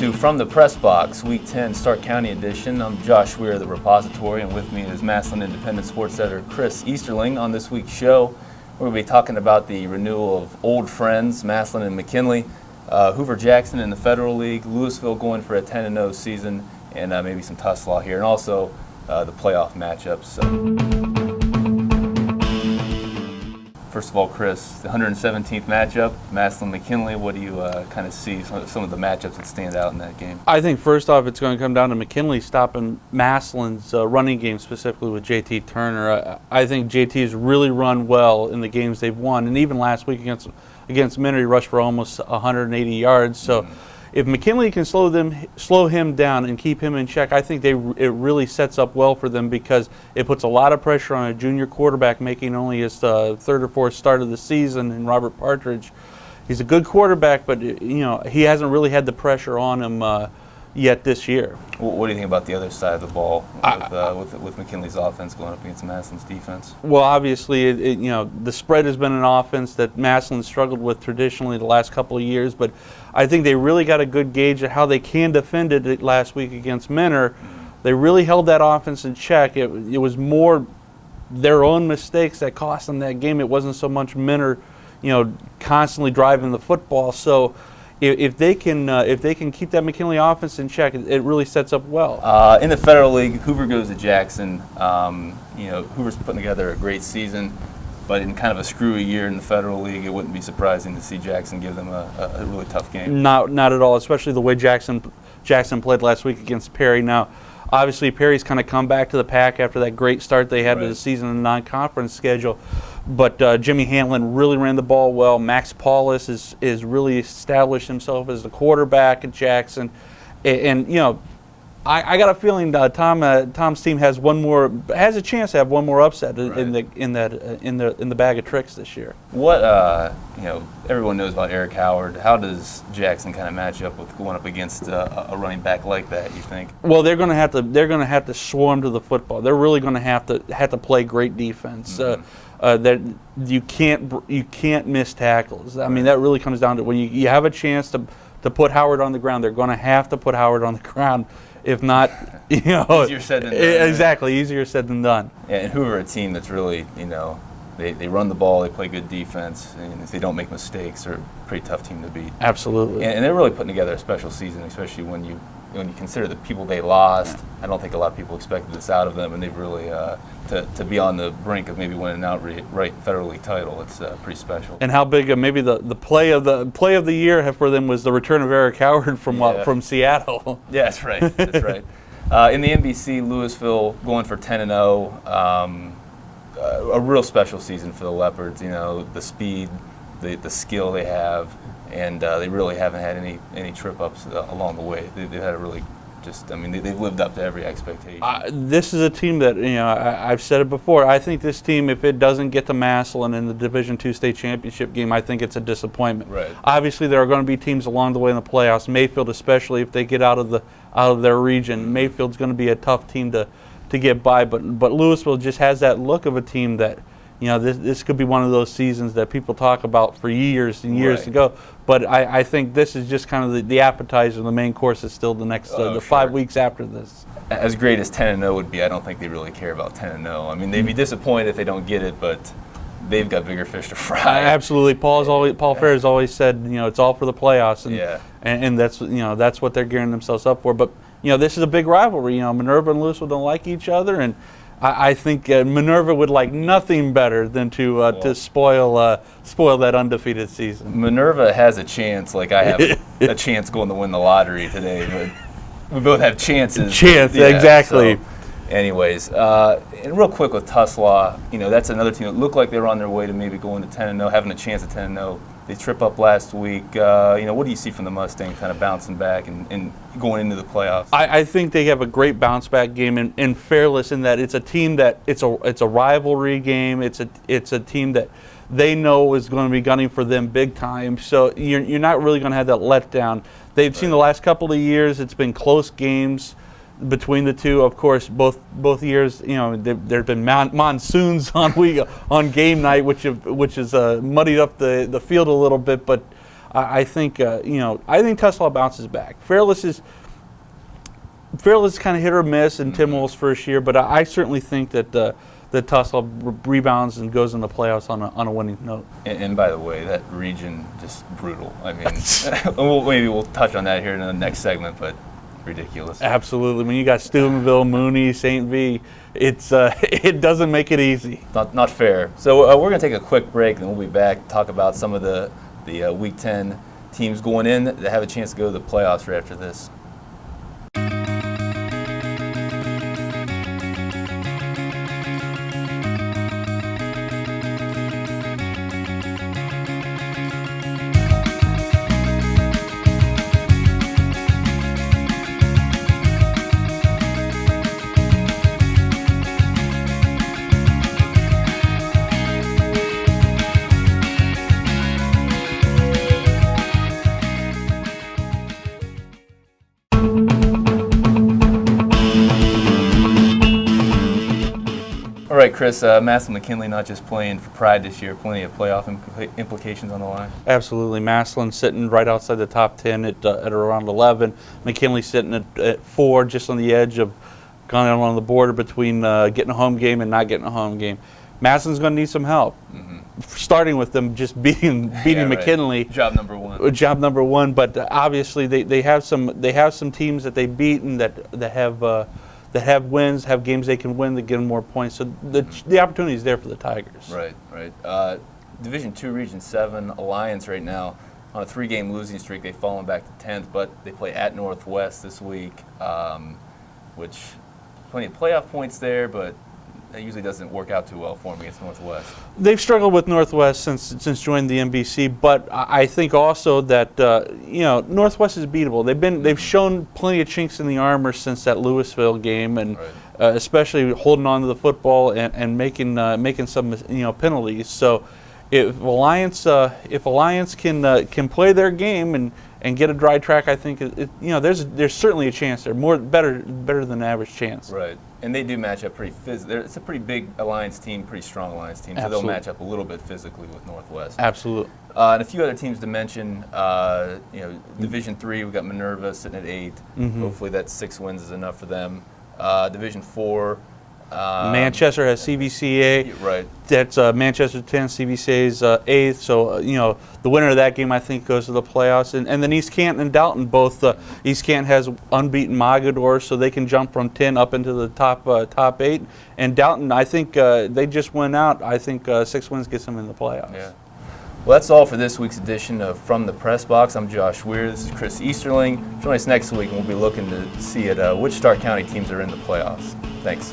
to From the Pressbox, Week 10 Stark County Edition. I'm Josh Weir of the Repository, and with me is Massillon Independent Sports Editor Chris Easterling. On this week's show, we're going to be talking about the renewal of old friends, Massillon and McKinley, Hoover Jackson in the Federal League, Louisville going for a 10-0 season, and maybe some Tuslaw here, and also the playoff matchups. First of all, Chris, the 117th matchup, Massillon-McKinley. What do you kind of see some of the matchups that stand out in that game? I think first off, it's going to come down to McKinley stopping Massillon's running game, specifically with JT Turner. I think JT's really run well in the games they've won, and even last week against Minerva, he rushed for almost 180 yards. So if McKinley can slow him down and keep him in check, I think it really sets up well for them, because it puts a lot of pressure on a junior quarterback making only his third or fourth start of the season in Robert Partridge. He's a good quarterback, but he hasn't really had the pressure on him yet this year. What do you think about the other side of the ball with McKinley's offense going up against Massillon's defense? Well, obviously, the spread has been an offense that Massillon struggled with traditionally the last couple of years, but I think they really got a good gauge of how they can defend it last week against Minerva. They really held that offense in check. It was more their own mistakes that cost them that game. It wasn't so much Minerva, constantly driving the football. So if they can keep that McKinley offense in check, it really sets up well. In the Federal League, Hoover goes to Jackson. Hoover's putting together a great season, but in kind of a screwy year in the Federal League, it wouldn't be surprising to see Jackson give them a really tough game. Not at all, especially the way Jackson played last week against Perry. Now, obviously, Perry's kind of come back to the pack after that great start they had to the season in the non-conference schedule. But Jimmy Hanlon really ran the ball well. Max Paulus is really established himself as the quarterback at Jackson, and I got a feeling Tom's team has a chance to have one more upset in the bag of tricks this year. What everyone knows about Eric Howard. How does Jackson kind of match up with going up against a running back like that, you think? Well, they're going to have to swarm to the football. They're really going to have to play great defense. That you can't miss tackles. I mean, that really comes down to when you have a chance to put Howard on the ground. They're going to have to put Howard on the ground. If not, easier said than done. Exactly, easier said than done. Yeah, and Hoover, a team that's really, they run the ball, they play good defense, and if they don't make mistakes, they're a pretty tough team to beat. Absolutely. And they're really putting together a special season, especially when you consider the people they lost. I don't think a lot of people expected this out of them, and they've really to be on the brink of maybe winning an outright Federal League title. It's pretty special. And how big maybe the play of the year for them was the return of Eric Howard from Seattle. Yeah, that's right. That's right. In the NBC, Louisville going for 10-0. A real special season for the Leopards. The speed, the skill they have, and they really haven't had any trip ups along the way. They've had a really they've lived up to every expectation. This is a team that, I've said it before, I think this team, if it doesn't get to Massillon in the Division II state championship game, I think it's a disappointment. Right. Obviously, there are going to be teams along the way in the playoffs, Mayfield especially, if they get out of their region. Mayfield's going to be a tough team to get by, but Louisville just has that look of a team that, this could be one of those seasons that people talk about for years and years to go. But I think this is just kind of the appetizer. The main course is still the next 5 weeks after this. As great as 10-0 would be, I don't think they really care about 10-0. I mean, they'd be disappointed if they don't get it, but they've got bigger fish to fry. Absolutely. Paul Fair has always said, it's all for the playoffs, and that's what they're gearing themselves up for. But this is a big rivalry. Minerva and Louisville don't like each other, and I think Minerva would like nothing better than to spoil that undefeated season. Minerva has a chance, like I have a chance going to win the lottery today, but we both have chances. Exactly. So, anyways, and real quick with Tuslaw, that's another team that looked like they were on their way to maybe going to 10-0, having a chance at 10-0. They trip up last week. What do you see from the Mustangs kind of bouncing back and going into the playoffs? I think they have a great bounce back game in Fairless, in that it's a team that it's a rivalry game. It's a team that they know is going to be gunning for them big time. So you're not really going to have that letdown. They've seen the last couple of years, it's been close games between the two. Of course, both years, there have been monsoons on game night, which has muddied up the field a little bit. But I think I think Tuslaw bounces back. Fairless kind of hit or miss in Tim Wolf's first year, but I certainly think that that Tuslaw rebounds and goes in the playoffs on a winning note. And by the way, that region just brutal. I mean, maybe we'll touch on that here in the next segment, but ridiculous. Absolutely. When you got Steubenville, Mooney, St. V, it doesn't make it easy. Not fair. So we're going to take a quick break, and we'll be back to talk about some of the Week 10 teams going in that have a chance to go to the playoffs right after this. All right, Chris, Massillon McKinley not just playing for pride this year, plenty of playoff implications on the line. Absolutely. Massillon sitting right outside the top 10 at around 11. McKinley sitting at 4, just on the edge of going on the border between getting a home game and not getting a home game. Massillon's going to need some help, starting with them just beating McKinley. Right. Job number one. Job number one, but obviously they have some teams that they beat and that have wins, have games they can win that get them more points. So the opportunity is there for the Tigers. Right. Division II, Region 7, Alliance right now on a 3-game losing streak. They've fallen back to 10th, but they play at Northwest this week, which plenty of playoff points there, but that usually doesn't work out too well for them against Northwest. They've struggled with Northwest since joining the NBC, but I think also that Northwest is beatable. They've shown plenty of chinks in the armor since that Louisville game, and especially holding on to the football and making some penalties. So if Alliance can play their game and get a dry track, I think there's certainly a chance there, better than average chance. Right. And they do match up pretty physically. It's a pretty big Alliance team, pretty strong Alliance team, so they'll match up a little bit physically with Northwest. Absolutely. And a few other teams to mention. Division III, we've got Minerva sitting at 8. Hopefully that 6 wins is enough for them. Division IV. Manchester has CVCA. Right. That's Manchester 10, CVCA's 8th. So, the winner of that game, I think, goes to the playoffs. And then East Canton and Dalton, both. East Canton has unbeaten Mogador, so they can jump from 10 up into the top 8. And Dalton, I think they just went out. I think 6 wins gets them in the playoffs. Yeah. Well, that's all for this week's edition of From the Pressbox. I'm Josh Weir. This is Chris Easterling. Join us next week, and we'll be looking to see which Stark County teams are in the playoffs. Thanks.